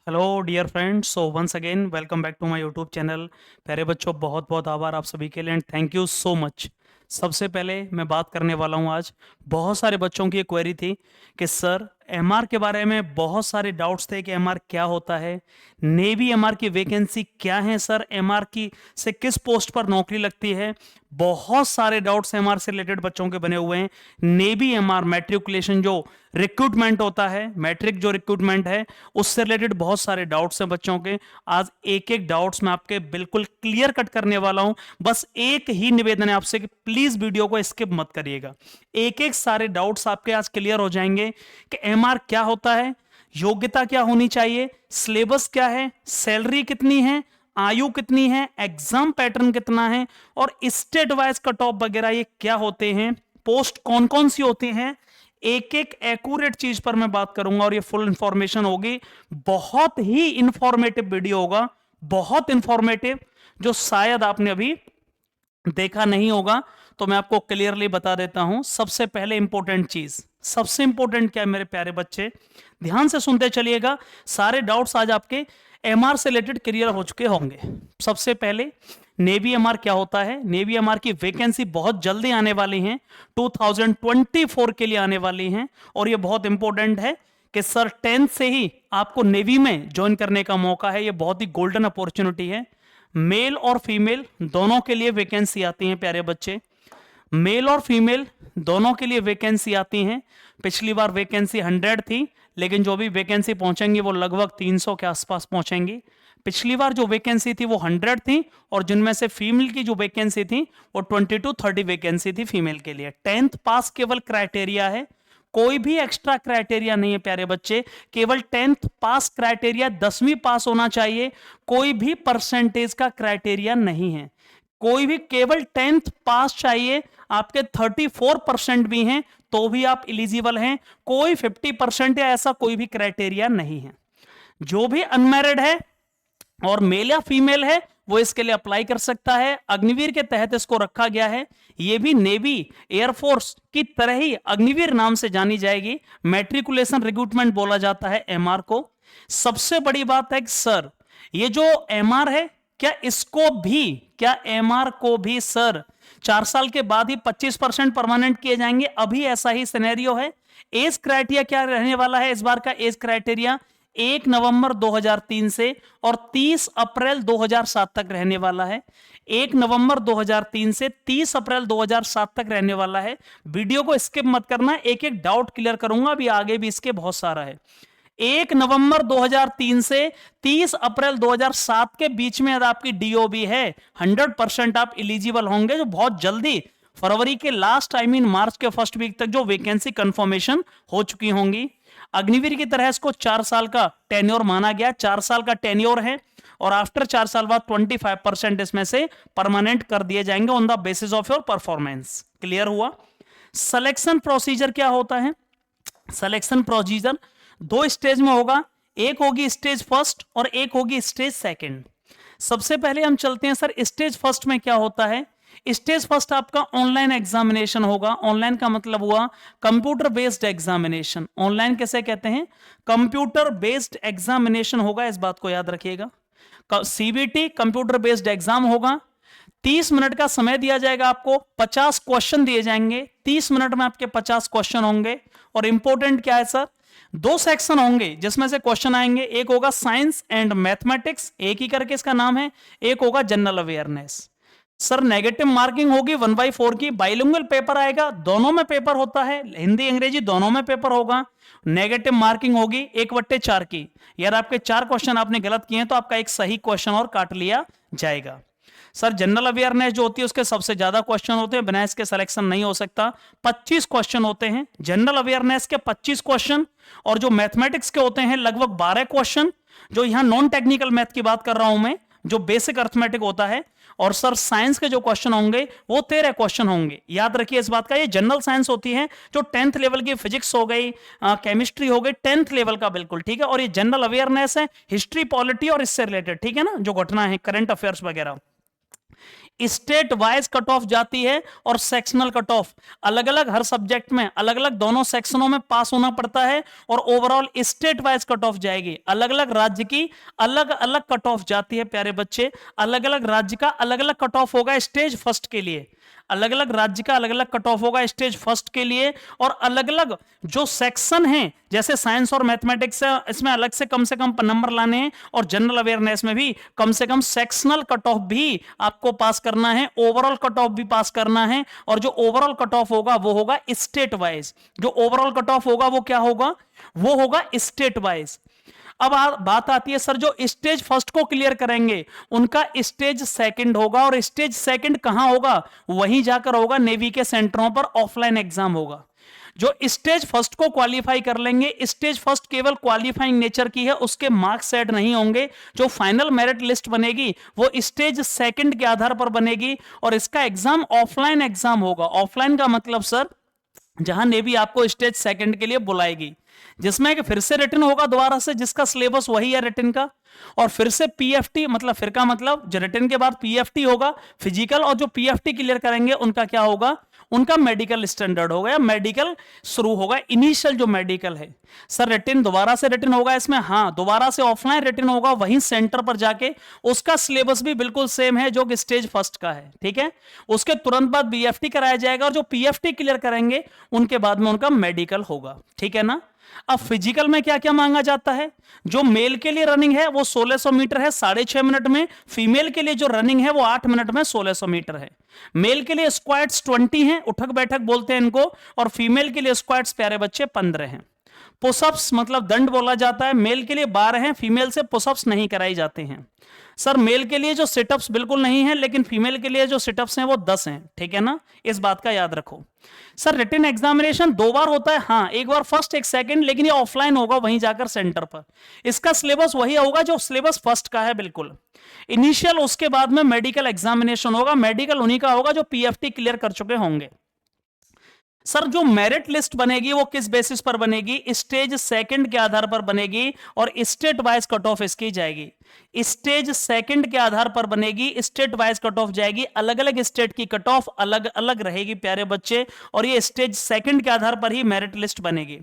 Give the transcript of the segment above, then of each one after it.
Hello dear friends, so once again welcome back to my YouTube channel. प्यारे बच्चों, बहुत बहुत आभार आप सभी के लिए and thank you so much. सबसे पहले मैं बात करने वाला हूं आज। बहुत सारे बच्चों की एक क्वेरी थी कि सर एमआर के बारे में बहुत सारे डाउट्स थे कि एमआर क्या होता है, नेवी एमआर की वैकेंसी क्या है, सर एमआर की से किस पोस्ट पर नौकरी लगती है। बहुत सारे डाउट्स एमआर से रिलेटेड बच्चों के बने हुए हैं। नेवी एमआर मैट्रिकुलेशन जो रिक्रूटमेंट होता है, मैट्रिक जो रिक्रूटमेंट है, उससे रिलेटेड बहुत सारे डाउट्स हैं बच्चों के। आज एक एक डाउट्स मैं आपके बिल्कुल क्लियर कट करने वाला हूं। बस एक ही निवेदन है आपसे कि प्लीज वीडियो को स्किप मत करिएगा। एक एक सारे डाउट्स आपके आज क्लियर हो जाएंगे कि एमआर क्या होता है, योग्यता क्या होनी चाहिए, सिलेबस क्या है, सैलरी कितनी है, आयु कितनी है, एग्जाम पैटर्न कितना है, और स्टेट वाइज कट ऑफ वगैरह ये क्या होते हैं, पोस्ट कौन कौन सी होती हैं। एक एक एक्यूरेट चीज पर मैं बात करूंगा और ये फुल इंफॉर्मेशन होगी। बहुत ही इंफॉर्मेटिव वीडियो होगा, बहुत इंफॉर्मेटिव, जो शायद आपने अभी देखा नहीं होगा। तो मैं आपको क्लियरली बता देता हूं। सबसे पहले इंपॉर्टेंट चीज, सबसे इंपॉर्टेंट क्या है मेरे प्यारे बच्चे, ध्यान से सुनते चलिएगा। सारे डाउट्स आज आपके एमआर से रिलेटेड क्लियर हो चुके होंगे। सबसे पहले नेवी एमआर क्या होता है। नेवी एमआर की वैकेंसी बहुत जल्दी आने वाली हैं, 2024 के लिए आने वाली हैं। और ये बहुत इंपॉर्टेंट है कि सर 10th से ही आपको नेवी में ज्वाइन करने का मौका है। ये बहुत ही गोल्डन अपॉर्चुनिटी है। मेल और फीमेल दोनों के लिए वैकेंसी आती हैं प्यारे बच्चे, मेल और फीमेल दोनों के लिए वैकेंसी आती हैं। पिछली बार वैकेंसी 100 थी, लेकिन जो भी वैकेंसी पहुंचेंगी वो लगभग 300 के आसपास पहुंचेंगी। पिछली बार जो वैकेंसी थी वो 100 थी, और जिनमें से फीमेल की जो वैकेंसी थी वो 20 to 30 वैकेंसी थी फीमेल के लिए। 10th पास केवल क्राइटेरिया है, कोई भी एक्स्ट्रा क्राइटेरिया नहीं है प्यारे बच्चे। केवल 10th पास क्राइटेरिया, 10वीं पास होना चाहिए, कोई भी परसेंटेज का क्राइटेरिया नहीं है। कोई भी केवल 10th पास चाहिए। आपके 34% भी हैं तो भी आप इलिजिबल हैं। कोई 50% या ऐसा कोई भी क्राइटेरिया नहीं है। जो भी अनमैरिड है और मेल या फीमेल है वो इसके लिए अप्लाई कर सकता है। अग्निवीर के तहत इसको रखा गया है। ये भी नेवी एयरफोर्स की तरह ही अग्निवीर नाम से जानी जाएगी। मैट्रिकुलेशन रिक्रूटमेंट बोला जाता है एमआर को। सबसे बड़ी बात है कि सर ये जो एमआर है, क्या एमआर को भी सर 4 साल के बाद ही 25% परमानेंट किए जाएंगे? अभी ऐसा ही सिनेरियो है। एज क्राइटेरिया क्या रहने वाला है इस बार का? एज क्राइटेरिया 1 नवंबर 2003 से और 30 अप्रैल 2007 तक रहने वाला है। 1 नवंबर 2003 से 30 अप्रैल 2007 तक रहने वाला है। वीडियो को स्किप मत करना, एक एक डाउट क्लियर करूंगा, अभी आगे भी इसके बहुत सारा है। 1 नवंबर 2003 से 30 अप्रैल 2007 के बीच में अगर आपकी डीओबी है, 100% आप इलिजिबल होंगे। जो बहुत जल्दी फरवरी के लास्ट मार्च के फर्स्ट वीक तक जो वैकेंसी कंफर्मेशन हो चुकी होंगी। अग्निवीर की तरह इसको 4 साल का टेन्योर माना गया, 4 साल का टेन्योर है, और आफ्टर 4 साल बाद 25% इसमें से परमानेंट कर दिए जाएंगे on the basis of your performance. Clear हुआ? सिलेक्शन प्रोसीजर क्या होता है? सिलेक्शन प्रोसीजर 2 स्टेज में होगा। एक होगी स्टेज फर्स्ट और एक होगी स्टेज सेकंड। सबसे पहले हम चलते हैं सर स्टेज फर्स्ट में क्या होता है। स्टेज फर्स्ट आपका ऑनलाइन एग्जामिनेशन होगा। ऑनलाइन का मतलब हुआ कंप्यूटर बेस्ड एग्जामिनेशन। ऑनलाइन कैसे कहते हैं? कंप्यूटर बेस्ड एग्जामिनेशन होगा, इस बात को याद रखिएगा। सीबीटी कंप्यूटर बेस्ड एग्जाम होगा। 30 मिनट का समय दिया जाएगा आपको, 50 क्वेश्चन दिए जाएंगे। 30 मिनट में आपके 50 क्वेश्चन होंगे। और इंपॉर्टेंट क्या है सर, 2 सेक्शन होंगे जिसमें से क्वेश्चन आएंगे। एक होगा साइंस एंड मैथमेटिक्स, एक ही करके इसका नाम है। एक होगा general awareness. Sir negative marking होगी 1/4 की। बाइलिंगुअल पेपर आएगा, दोनों में पेपर होता है, हिंदी अंग्रेजी दोनों में पेपर होगा। नेगेटिव मार्किंग होगी 1/4 की। यार आपके 4 क्वेश्चन आपने गलत किए हैं तो आपका एक सही क्वेश्चन और काट लिया जाएगा। सर जनरल अवेयरनेस जो होती है उसके सबसे ज्यादा क्वेश्चन होते हैं, बिना इसके सिलेक्शन नहीं हो सकता। 25 क्वेश्चन होते हैं जनरल अवेयरनेस के, 25 क्वेश्चन। और जो मैथमेटिक्स के होते हैं लगभग 12 क्वेश्चन। जो यहां नॉन टेक्निकल मैथ की बात कर रहा हूं मैं, जो बेसिक अर्थमेटिक होता है। और सर साइंस के जो क्वेश्चन होंगे वो 13 क्वेश्चन होंगे। याद रखिए इस बात का, ये जनरल साइंस होती है जो 10th लेवल की फिजिक्स हो गई, केमिस्ट्री हो गई, 10th लेवल का बिल्कुल ठीक है। और ये जनरल अवेयरनेस है, हिस्ट्री पॉलिटी और इससे रिलेटेड, ठीक है ना, जो घटना है करंट अफेयर्स वगैरह। स्टेट वाइज कट ऑफ जाती है और सेक्शनल कट ऑफ अलग अलग, हर सब्जेक्ट में अलग अलग दोनों सेक्शनों में पास होना पड़ता है और overall state wise cut off जाएगी। अलग अलग राज्य की अलग अलग कट ऑफ जाती है प्यारे बच्चे, अलग अलग राज्य का अलग अलग कट ऑफ होगा स्टेज फर्स्ट के लिए, अलग अलग राज्य का अलग अलग कट ऑफ होगा स्टेज फर्स्ट के लिए, और अलग अलग जो सेक्शन है जैसे साइंस और मैथमेटिक्स है इसमें अलग से कम नंबर लाने हैं, और जनरल अवेयरनेस में भी कम से कम सेक्शनल कट ऑफ भी आपको पास करना है, ओवरऑल कट ऑफ भी पास करना है, और जो ओवरऑल कट ऑफ होगा वो होगा स्टेट वाइज। जो ओवरऑल कट ऑफ होगा वो क्या होगा, वो होगा स्टेट वाइज। अब बात आती है सर जो स्टेज फर्स्ट को क्लियर करेंगे उनका स्टेज सेकंड होगा, और स्टेज सेकंड कहां होगा, वहीं जाकर होगा नेवी के सेंटरों पर ऑफलाइन एग्जाम होगा। जो स्टेज फर्स्ट को क्वालिफाई कर लेंगे, स्टेज फर्स्ट केवल क्वालिफाइंग नेचर की है, उसके मार्क्स सेट नहीं होंगे, जो फाइनल मेरिट लिस्ट बनेगी वो स्टेज सेकंड के आधार पर बनेगी, और इसका एग्जाम ऑफलाइन एग्जाम होगा। ऑफलाइन का मतलब सर जहां नेवी आपको स्टेज सेकंड के लिए बुलाएगी, जिसमें कि फिर से रिटन होगा दोबारा से, जिसका सिलेबस वही है रिटन का, और फिर से पीएफटी मतलब फिर का मतलब जो रिटन के बाद पीएफटी होगा फिजिकल, और जो पीएफटी क्लियर करेंगे उनका क्या होगा, उनका मेडिकल स्टैंडर्ड होगा या मेडिकल शुरू होगा, इनिशियल जो मेडिकल है। सर रिटन दोबारा से रिटन होगा इसमें, हाँ दोबारा से ऑफलाइन रिटन होगा वहीं सेंटर पर जाके, उसका सिलेबस भी बिल्कुल सेम है जो कि स्टेज फर्स्ट का है, ठीक है। उसके तुरंत बाद बीएफटी कराया जाएगा, और जो पीएफटी क्लियर करेंगे उनके बाद में उनका मेडिकल होगा, ठीक है ना। अब फिजिकल में क्या क्या मांगा जाता है, जो मेल के लिए रनिंग है वो 1600 मीटर है 6.5 मिनट में, फीमेल के लिए जो रनिंग है वो 8 मिनट में 1600 मीटर है। मेल के लिए स्क्वाट्स 20 हैं, उठक बैठक बोलते हैं इनको, और फीमेल के लिए स्क्वाट्स प्यारे बच्चे 15 हैं। पुशअप्स मतलब दंड बोला जाता है, मेल के लिए 12 हैं, फीमेल से पुशअप्स नहीं कराई जाते हैं। सर मेल के लिए जो सिटअप्स बिल्कुल नहीं है, लेकिन फीमेल के लिए जो सिटअप्स हैं वो 10 हैं, ठीक है ना, इस बात का याद रखो। सर रिटन एग्जामिनेशन 2 बार होता है, हाँ एक बार फर्स्ट एक सेकंड, लेकिन ये ऑफलाइन होगा वहीं जाकर सेंटर पर। इसका सिलेबस वही होगा जो सिलेबस फर्स्ट का है बिल्कुल इनिशियल, उसके बाद में मेडिकल एग्जामिनेशन होगा, मेडिकल उन्हीं का होगा जो पीएफटी क्लियर कर चुके होंगे। सर जो मेरिट लिस्ट बनेगी वो किस बेसिस पर बनेगी, स्टेज सेकंड के आधार पर बनेगी, और स्टेट वाइज कट ऑफ इसकी जाएगी। स्टेज सेकंड के आधार पर बनेगी, स्टेट वाइज कट ऑफ जाएगी, अलग अलग स्टेट की कट ऑफ अलग अलग रहेगी प्यारे बच्चे, और ये स्टेज सेकंड के आधार पर ही मेरिट लिस्ट बनेगी।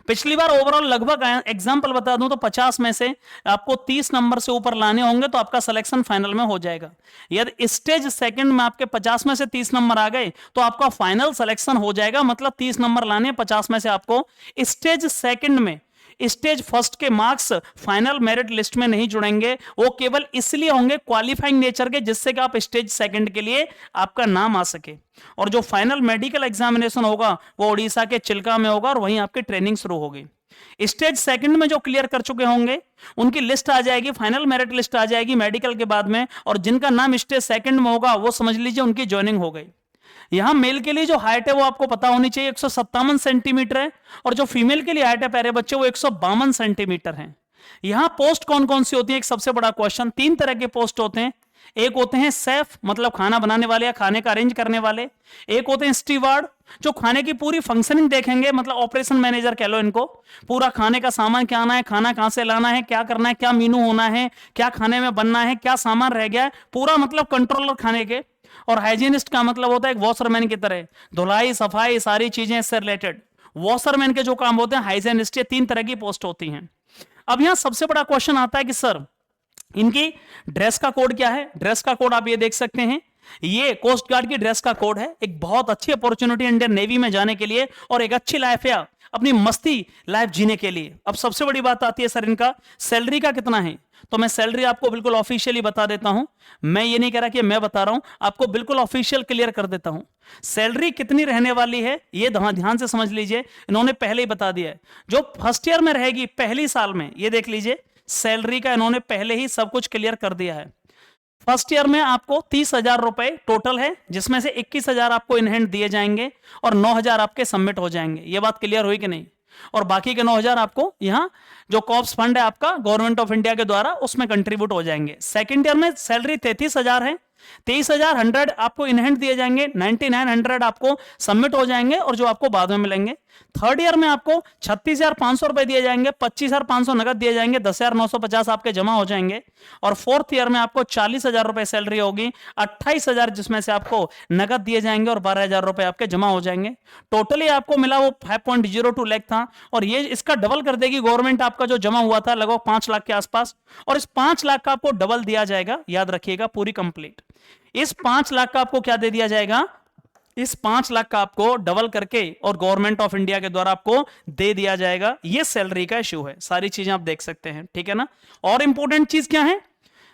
पिछली बार ओवरऑल लगभग एग्जांपल बता दूं तो 50 में से आपको 30 नंबर से ऊपर लाने होंगे तो आपका सिलेक्शन फाइनल में हो जाएगा। यदि स्टेज सेकंड में आपके 50 में से 30 नंबर आ गए तो आपका फाइनल सिलेक्शन हो जाएगा, मतलब 30 नंबर लाने 50 में से आपको। स्टेज सेकंड में स्टेज फर्स्ट के मार्क्स फाइनल मेरिट लिस्ट में नहीं जुड़ेंगे, वो केवल इसलिए होंगे क्वालिफाइंग नेचर के, जिससे कि आप स्टेज सेकंड के लिए आपका नाम आ सके। और जो फाइनल मेडिकल एग्जामिनेशन होगा वो उड़ीसा के चिल्का में होगा, और वहीं आपकी ट्रेनिंग शुरू होगी। स्टेज सेकंड में जो क्लियर कर चुके होंगे उनकी लिस्ट आ जाएगी, फाइनल मेरिट लिस्ट आ जाएगी मेडिकल के बाद में, और जिनका नाम स्टेज सेकंड में होगा वो समझ लीजिए उनकी ज्वाइनिंग हो गई। यहां मेल के लिए जो हाइट है वो आपको पता होनी चाहिए 157 सेंटीमीटर है, और जो फीमेल के लिए हाइट है प्यारे बच्चे वो 152 सेंटीमीटर है। यहां पोस्ट कौन कौन सी होती है, एक सबसे बड़ा क्वेश्चन। 3 तरह के पोस्ट होते हैं, एक होते हैं शेफ मतलब खाना बनाने वाले या खाने का अरेंज करने वाले, एक होते हैं स्टीवार्ड जो खाने की पूरी फंक्शनिंग देखेंगे, मतलब ऑपरेशन मैनेजर कह लो इनको, पूरा खाने का सामान क्या आना है, खाना कहां से लाना है, क्या करना है, क्या मेनू होना है, क्या खाने में बनना है, क्या सामान रह गया है, पूरा मतलब कंट्रोलर खाने के। और हाइजीनिस्ट का मतलब होता है एक वॉशरमैन की तरह, धुलाई सफाई सारी चीजें इससे रिलेटेड। वॉशरमैन के जो काम होते हैं हाइजीनिस्ट, ये 3 तरह की पोस्ट होती हैं। अब यहां सबसे बड़ा क्वेश्चन आता है कि सर इनकी ड्रेस का कोड क्या है। ड्रेस का कोड आप ये देख सकते हैं, ये कोस्ट गार्ड की ड्रेस का कोड है। एक बहुत अच्छी अपॉर्चुनिटी इंडियन नेवी में जाने के लिए, और एक अच्छी लाइफ है अपनी मस्ती लाइफ जीने के लिए। अब सबसे बड़ी बात आती है सर इनका सैलरी का कितना है, तो मैं सैलरी आपको बिल्कुल ऑफिशियली बता देता हूं। मैं ये नहीं कह रहा कि मैं बता रहा हूं, आपको बिल्कुल ऑफिशियल क्लियर कर देता हूं। सैलरी कितनी रहने वाली है ये ध्यान से समझ लीजिए, इन्होंने पहले ही बता दिया है। जो फर्स्ट ईयर में रहेगी पहली साल में, ये देख लीजिए सैलरी का इन्होंने पहले ही सब कुछ क्लियर कर दिया है। फर्स्ट ईयर में आपको 30,000 रुपए टोटल है, जिसमें से 21,000 आपको इन हैंड दिए जाएंगे और 9,000 आपके सबमिट हो जाएंगे। ये बात क्लियर हुई कि नहीं, और बाकी के 9,000 आपको यहां जो कॉप्स फंड है आपका गवर्नमेंट ऑफ इंडिया के द्वारा उसमें कंट्रीब्यूट हो जाएंगे। सेकंड ईयर में सैलरी 33,000 है, 23,100 आपको इन हैंड दिए जाएंगे, 9900 आपको सबमिट हो जाएंगे और जो आपको बाद में मिलेंगे। थर्ड ईयर में आपको 36,500 रुपए दिए जाएंगे, 25,500 नगद दिए जाएंगे, 10,950 आपके जमा हो जाएंगे। और फोर्थ ईयर में आपको 40,000 रुपए सैलरी होगी, 28,000 जिसमें से आपको नगद दिए जाएंगे और 12,000 रुपए आपके जमा हो जाएंगे। टोटली आपको मिला वो 5.02 लाख था, और ये इसका डबल कर देगी गवर्नमेंट। आपका जो जमा हुआ था लगभग 5 लाख के आसपास, और इस 5 लाख का आपको डबल दिया जाएगा, याद रखिएगा पूरी कंप्लीट। इस 5 लाख का आपको क्या दे दिया जाएगा, इस 5 लाख का आपको डबल करके और गवर्नमेंट ऑफ इंडिया के द्वारा आपको दे दिया जाएगा। ये सैलरी का इश्यू है, सारी चीजें आप देख सकते हैं, ठीक है ना। और इंपॉर्टेंट चीज क्या है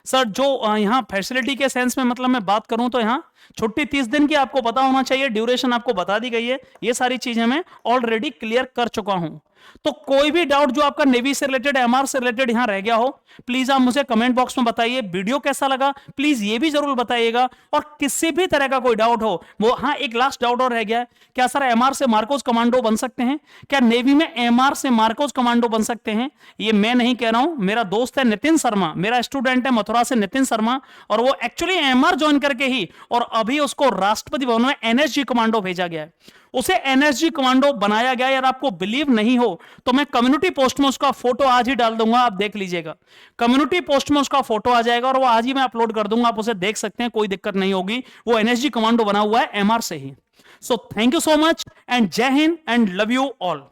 सर, जो यहां फैसिलिटी के सेंस में मतलब मैं बात करूं तो यहां छुट्टी 30 दिन की आपको पता होना चाहिए, ड्यूरेशन आपको बता दी गई है, ये सारी चीजें मैं ऑलरेडी क्लियर कर चुका हूं। तो कोई भी डाउट जो आपका नेवी से रिलेटेड, एमआर से रिलेटेड यहां रह गया हो, प्लीज आप मुझे कमेंट बॉक्स में बताइए। वीडियो कैसा लगा प्लीज ये भी जरूर बताइएगा, और किसी भी तरह का कोई डाउट हो वो। हाँ, एक लास्ट डाउट और रह गया है, क्या सर एमआर से मार्कोस कमांडो बन सकते हैं? क्या नेवी में एमआर से मार्कोस कमांडो बन सकते हैं? ये मैं नहीं कह रहा हूं, मेरा दोस्त है नितिन शर्मा, मेरा स्टूडेंट है मथुरा से नितिन शर्मा, और वो एक्चुअली एमआर ज्वाइन करके ही, और अभी उसको राष्ट्रपति भवन में एनएसजी कमांडो भेजा गया है, उसे एनएसजी कमांडो बनाया गया। यार आपको बिलीव नहीं हो तो मैं कम्युनिटी पोस्ट में उसका फोटो आज ही डाल दूंगा, आप देख लीजिएगा। कम्युनिटी पोस्ट में उसका फोटो आ जाएगा और वो आज ही मैं अपलोड कर दूंगा, आप उसे देख सकते हैं, कोई दिक्कत नहीं होगी। वो एनएसजी कमांडो बना हुआ है एमआर से ही। So thank you so much and Jai Hind and love you all.